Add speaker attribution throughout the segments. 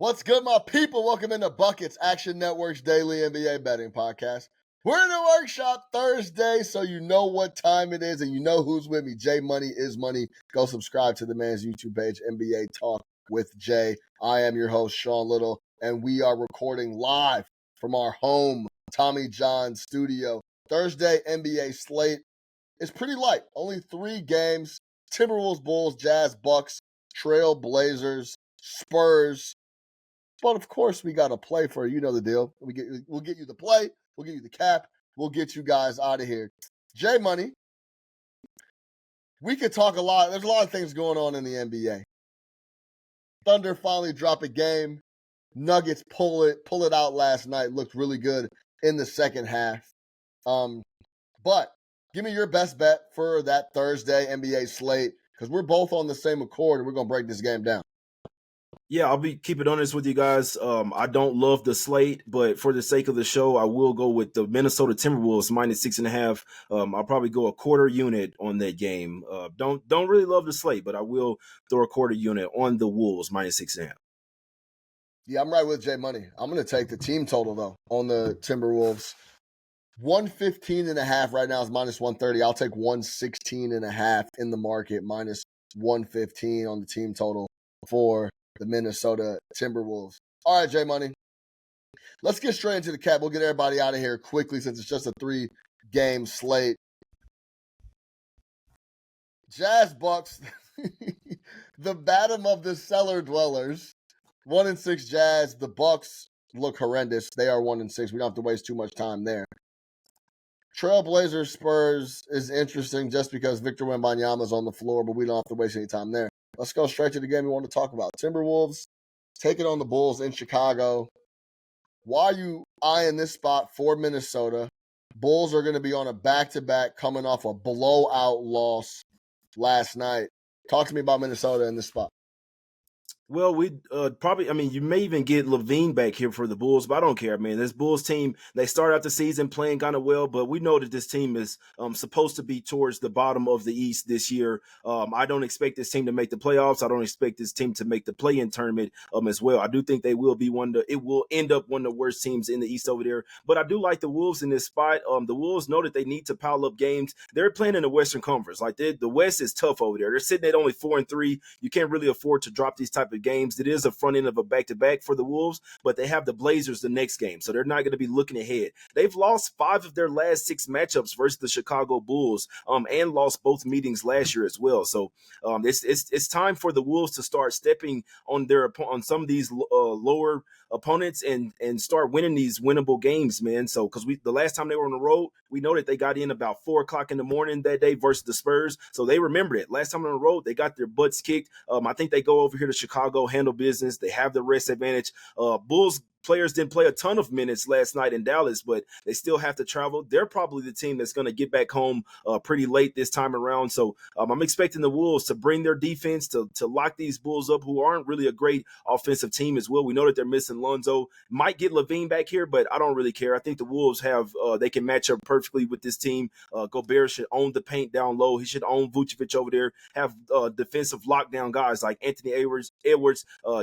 Speaker 1: What's good, my people? Welcome into Buckets, Action Network's daily NBA betting podcast. We're in the workshop Thursday, so you know what time it is and you know who's with me. J Money is Money. Go subscribe to the man's YouTube page, NBA Talk with Jay. I am your host, Sean Little, and we are recording live from our home, Tommy John studio. Thursday NBA slate is pretty light. Only 3 games. Timberwolves, Bulls, Jazz, Bucks, Trail Blazers, Spurs. But of course, we got to play for you. Know the deal. We'll get you the play. We'll get you the cap. We'll get you guys out of here. J Money. We could talk a lot. There's a lot of things going on in the NBA. Thunder finally drop a game. Nuggets pull it out last night. Looked really good in the second half. But give me your best bet for that Thursday NBA slate because we're both on the same accord and we're gonna break this game down.
Speaker 2: Yeah, I'll be keeping honest with you guys. I don't love the slate, but for the sake of the show, I will go with the Minnesota Timberwolves -6.5. I'll probably go a quarter unit on that game. Don't really love the slate, but I will throw a quarter unit on the Wolves -6.5.
Speaker 1: Yeah, I'm right with J Money. I'm gonna take the team total though on the Timberwolves. 115.5 right now is -130. I'll take 116.5 in the market, -115 on the team total for the Minnesota Timberwolves. All right, J Money. Let's get straight into the cap. We'll get everybody out of here quickly since it's just a 3-game slate. Jazz Bucks, the bottom of the cellar dwellers. 1-6 Jazz. The Bucks look horrendous. They are 1-6. We don't have to waste too much time there. Trailblazers Spurs is interesting just because Victor Wembanyama's on the floor, but we don't have to waste any time there. Let's go straight to the game we want to talk about. Timberwolves taking on the Bulls in Chicago. Why are you eyeing this spot for Minnesota? Bulls are going to be on a back-to-back coming off a blowout loss last night. Talk to me about Minnesota in this spot.
Speaker 2: Well, we you may even get Levine back here for the Bulls, but I don't care, man. This Bulls team, they start out the season playing kind of well, but we know that this team is supposed to be towards the bottom of the East this year. I don't expect this team to make the playoffs. I don't expect this team to make the play-in tournament as well. I do think they will be it will end up one of the worst teams in the East over there, but I do like the Wolves in this spot. The Wolves know that they need to pile up games. They're playing in the Western Conference. Like the West is tough over there. They're sitting at only 4-3. You can't really afford to drop these type of games. It is a front end of a back-to-back for the Wolves, but they have the Blazers the next game, so they're not going to be looking ahead. They've lost 5 of their last 6 matchups versus the Chicago Bulls, and lost both meetings last year as well. So it's time for the Wolves to start stepping on some of these lower opponents and start winning these winnable games, man. So because the last time they were on the road, we know that they got in about 4:00 in the morning that day versus the Spurs, so they remembered it. Last time on the road, they got their butts kicked. I think they go over here to Chicago, handle business. They have the rest advantage. Bulls players didn't play a ton of minutes last night in Dallas, but they still have to travel. They're probably the team that's going to get back home pretty late this time around. So I'm expecting the Wolves to bring their defense to lock these Bulls up, who aren't really a great offensive team as well. We know that they're missing Lonzo. Might get Levine back here, but I don't really care. I think the Wolves they can match up perfectly with this team. Gobert should own the paint down low. He should own Vucevic over there. Have defensive lockdown guys like Anthony Edwards,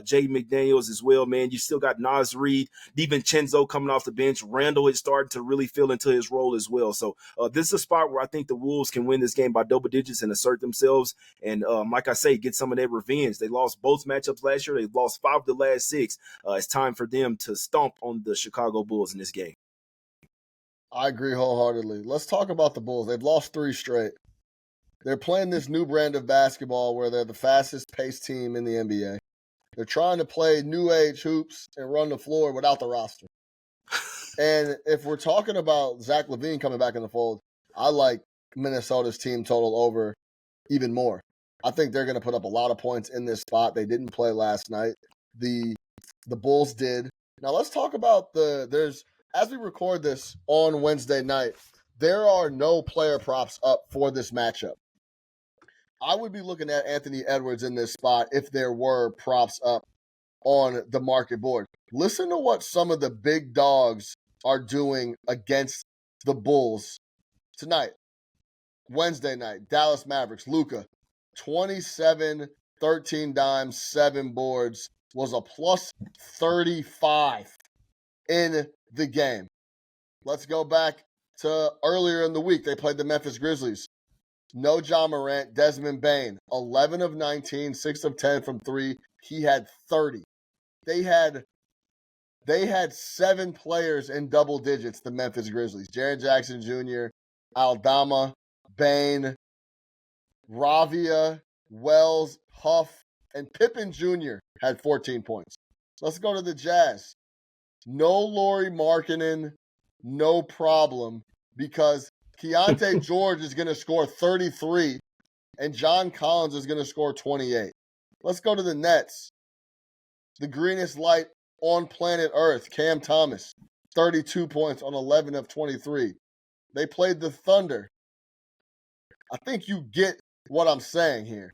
Speaker 2: Jay McDaniels as well, man. You still got Naz Reid, DiVincenzo coming off the bench. Randall is starting to really fill into his role as well. So this is a spot where I think the Wolves can win this game by double digits and assert themselves. And like I say, get some of their revenge. They lost both matchups last year. They've lost 5 of the last 6. It's time for them to stomp on the Chicago Bulls in this game.
Speaker 1: I agree wholeheartedly. Let's talk about the Bulls. They've lost 3 straight. They're playing this new brand of basketball where they're the fastest paced team in the NBA. They're trying to play new age hoops and run the floor without the roster. And if we're talking about Zach LaVine coming back in the fold, I like Minnesota's team total over even more. I think they're going to put up a lot of points in this spot. They didn't play last night. The Bulls did. Now let's talk about as we record this on Wednesday night, there are no player props up for this matchup. I would be looking at Anthony Edwards in this spot if there were props up on the market board. Listen to what some of the big dogs are doing against the Bulls tonight. Wednesday night, Dallas Mavericks, Luka, 27, 13 dimes, 7 boards, was a plus 35 in the game. Let's go back to earlier in the week. They played the Memphis Grizzlies. No John Morant, Desmond Bane, 11 of 19, 6 of 10 from 3. He had 30. They had 7 players in double digits, the Memphis Grizzlies. Jaren Jackson Jr., Aldama, Bane, Ravia, Wells, Huff, and Pippen Jr. had 14 points. Let's go to the Jazz. No Lauri Markkanen, no problem, because Keontae George is going to score 33 and John Collins is going to score 28. Let's go to the Nets. The greenest light on planet Earth, Cam Thomas, 32 points on 11 of 23. They played the Thunder. I think you get what I'm saying here.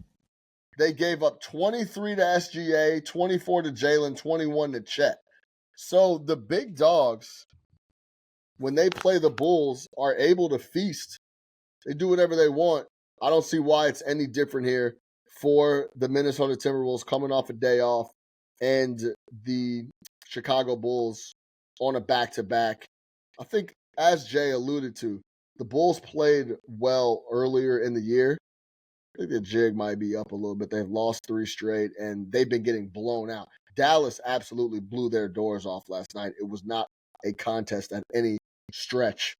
Speaker 1: They gave up 23 to SGA, 24 to Jalen, 21 to Chet. So the big dogs, when they play the Bulls, are able to feast. They do whatever they want. I don't see why it's any different here for the Minnesota Timberwolves coming off a day off and the Chicago Bulls on a back-to-back. I think, as Jay alluded to, the Bulls played well earlier in the year. I think the jig might be up a little bit. They've lost 3 straight, and they've been getting blown out. Dallas absolutely blew their doors off last night. It was not a contest at any stretch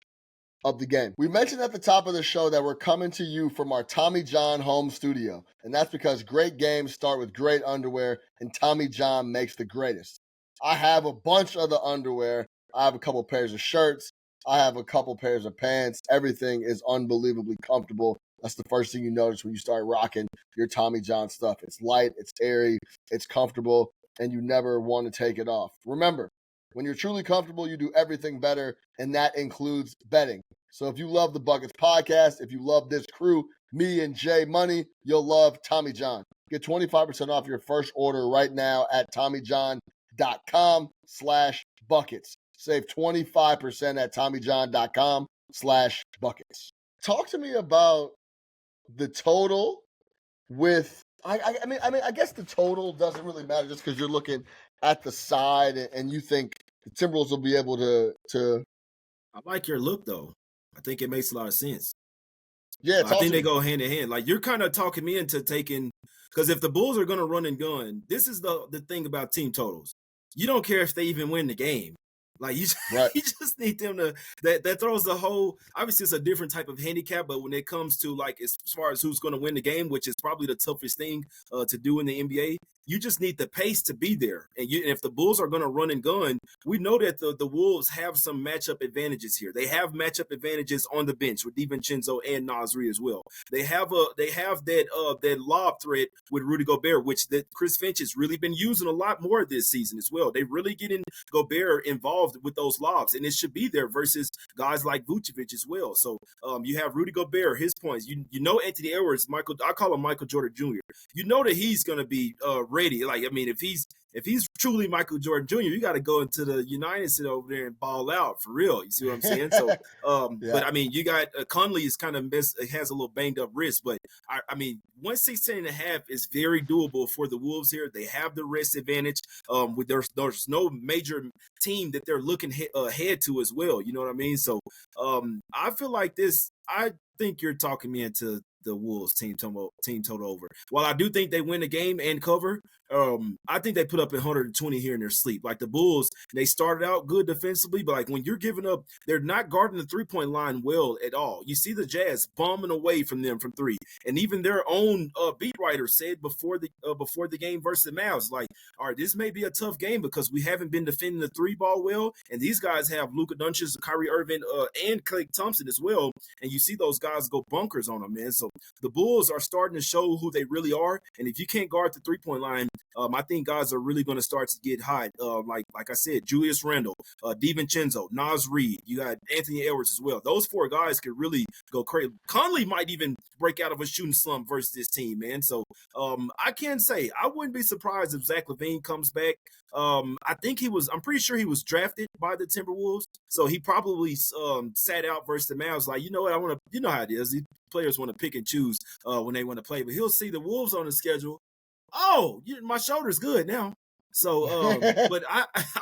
Speaker 1: of the game. We mentioned at the top of the show that we're coming to you from our Tommy John home studio, and that's because great games start with great underwear, and Tommy John makes the greatest. I have a bunch of the underwear. I have a couple pairs of shirts. I have a couple pairs of pants. Everything is unbelievably comfortable. That's the first thing you notice when you start rocking your Tommy John stuff. It's light, it's airy, it's comfortable, and you never want to take it off. Remember, when you're truly comfortable, you do everything better, and that includes betting. So if you love the Buckets podcast, if you love this crew, me and Jay Money, you'll love Tommy John. Get 25% off your first order right now at TommyJohn.com/buckets. Save 25% at TommyJohn.com/buckets. Talk to me about the total with I mean I guess the total doesn't really matter just because you're looking at the side and you think the Timberwolves will be able to
Speaker 2: I like your look though. I think it makes a lot of sense.
Speaker 1: yeah,
Speaker 2: I think they go hand in hand. Like you're kind of talking me into taking because if the Bulls are going to run and gun, this is the thing about team totals. You don't care if they even win the game. Like you,
Speaker 1: right.
Speaker 2: you just need them to that throws the whole. Obviously, it's a different type of handicap, but when it comes to like as far as who's going to win the game, which is probably the toughest thing to do in the NBA, you just need the pace to be there. And if the Bulls are going to run and gun, we know that the Wolves have some matchup advantages here. They have matchup advantages on the bench with DiVincenzo and Nasri as well. They have that lob threat with Rudy Gobert, which that Chris Finch has really been using a lot more this season as well. They really getting Gobert involved with those lobs, and it should be there versus guys like Vucevic as well. So you have Rudy Gobert, his points. You know Anthony Edwards, I call him Michael Jordan Jr. You know that he's going to be ready. Like I mean, if he's truly Michael Jordan Jr., you got to go into the United Center over there and ball out for real. You see what I'm saying? So,
Speaker 1: yeah.
Speaker 2: But I mean, you got Conley is kind of has a little banged up wrist, but I mean, 116.5 is very doable for the Wolves here. They have the rest advantage. There's no major team that they're looking ahead to as well. You know what I mean? So, I feel like this. I think you're talking me into the Wolves team total over. While I do think they win the game and cover, I think they put up 120 here in their sleep. Like the Bulls, they started out good defensively, but like when you're giving up, they're not guarding the 3-point line well at all. You see the Jazz bombing away from them from 3, and even their own beat writer said before the game versus the Mavs, like, all right, this may be a tough game because we haven't been defending the 3 ball well, and these guys have Luka Doncic, Kyrie Irving, and Klay Thompson as well, and you see those guys go bunkers on them, man. So the Bulls are starting to show who they really are, and if you can't guard the 3-point line, I think guys are really going to start to get hot. Like I said, Julius Randle, DiVincenzo, Naz Reid, you got Anthony Edwards as well. Those 4 guys could really go crazy. Conley might even break out of a shooting slump versus this team, man. So I can say I wouldn't be surprised if Zach LaVine comes back. I'm pretty sure he was drafted by the Timberwolves, so he probably sat out versus the Mavs. Like, you know what, you know how it is. These players want to pick and choose when they want to play, but he'll see the Wolves on the schedule. Oh, my shoulder's good now. So, but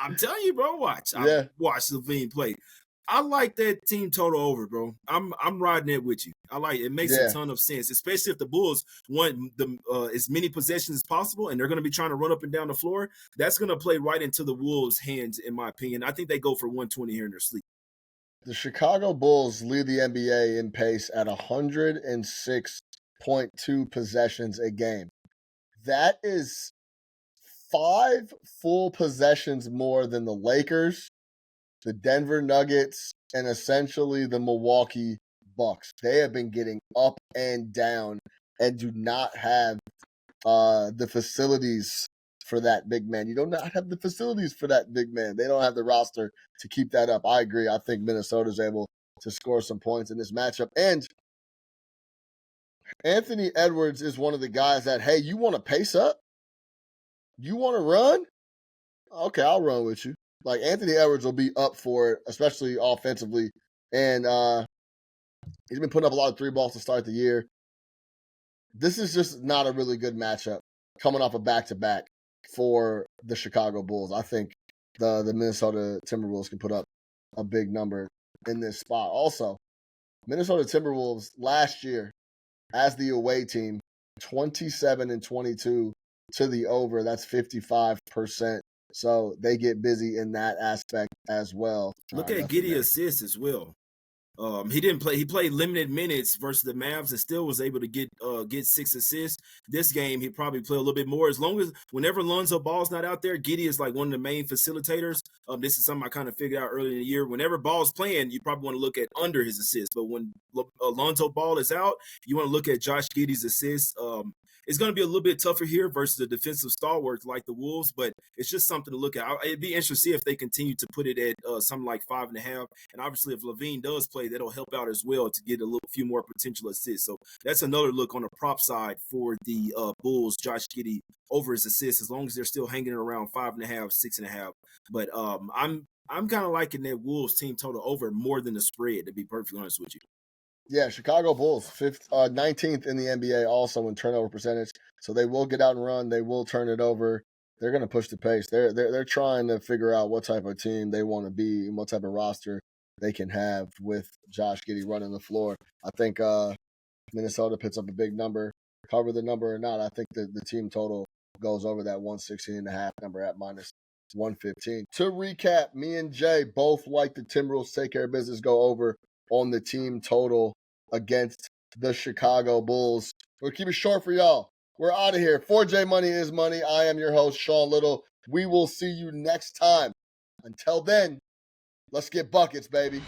Speaker 2: I'm telling you, bro, watch. I've
Speaker 1: Yeah,
Speaker 2: watched Levine play. I like that team total over, bro. I'm riding it with you. I like it. It makes a
Speaker 1: yeah.
Speaker 2: ton of sense, especially if the Bulls want the as many possessions as possible, and they're going to be trying to run up and down the floor. That's going to play right into the Wolves' hands, in my opinion. I think they go for 120 here in their sleep.
Speaker 1: The Chicago Bulls lead the NBA in pace at 106.2 possessions a game. That is 5 full possessions more than the Lakers, the Denver Nuggets, and essentially the Milwaukee Bucks. They have been getting up and down and do not have the facilities for that big man. You do not have the facilities for that big man. They don't have the roster to keep that up. I agree. I think Minnesota's able to score some points in this matchup. And Anthony Edwards is one of the guys that, hey, you want to pace up? You want to run? Okay, I'll run with you. Like Anthony Edwards will be up for it, especially offensively. And he's been putting up a lot of 3 balls to start the year. This is just not a really good matchup coming off a back-to-back for the Chicago Bulls. I think the Minnesota Timberwolves can put up a big number in this spot. Also, Minnesota Timberwolves last year as the away team, 27-22 to the over. That's 55%. So they get busy in that aspect as well.
Speaker 2: Look at Giddey assists as well. He didn't play. He played limited minutes versus the Mavs and still was able to get 6 assists. This game, he probably play a little bit more. As long as whenever Lonzo Ball's not out there, Giddey is like one of the main facilitators. This is something I kind of figured out early in the year. Whenever Ball's playing, you probably want to look at under his assists. But when Lonzo Ball is out, you want to look at Josh Giddey's assists. It's going to be a little bit tougher here versus the defensive stalwarts like the Wolves, but it's just something to look at. It'd be interesting to see if they continue to put it at something like 5.5. And obviously, if Levine does play, that'll help out as well to get a few more potential assists. So that's another look on the prop side for the Bulls. Josh Giddey over his assists, as long as they're still hanging around 5.5, 6.5. But I'm kind of liking that Wolves team total over more than the spread, to be perfectly honest with you.
Speaker 1: Yeah, Chicago Bulls, 19th in the NBA also in turnover percentage. So they will get out and run. They will turn it over. They're going to push the pace. They're trying to figure out what type of team they want to be and what type of roster they can have with Josh Giddey running the floor. I think Minnesota puts up a big number. Cover the number or not, I think the team total goes over that 116.5 number at minus 115. To recap, me and Jay both like the Timberwolves take care of business, go over on the team total against the Chicago Bulls. We'll keep it short for y'all. We're out of here. For J Money is Money. I am your host, Sean Little. We will see you next time. Until then, let's get buckets, baby.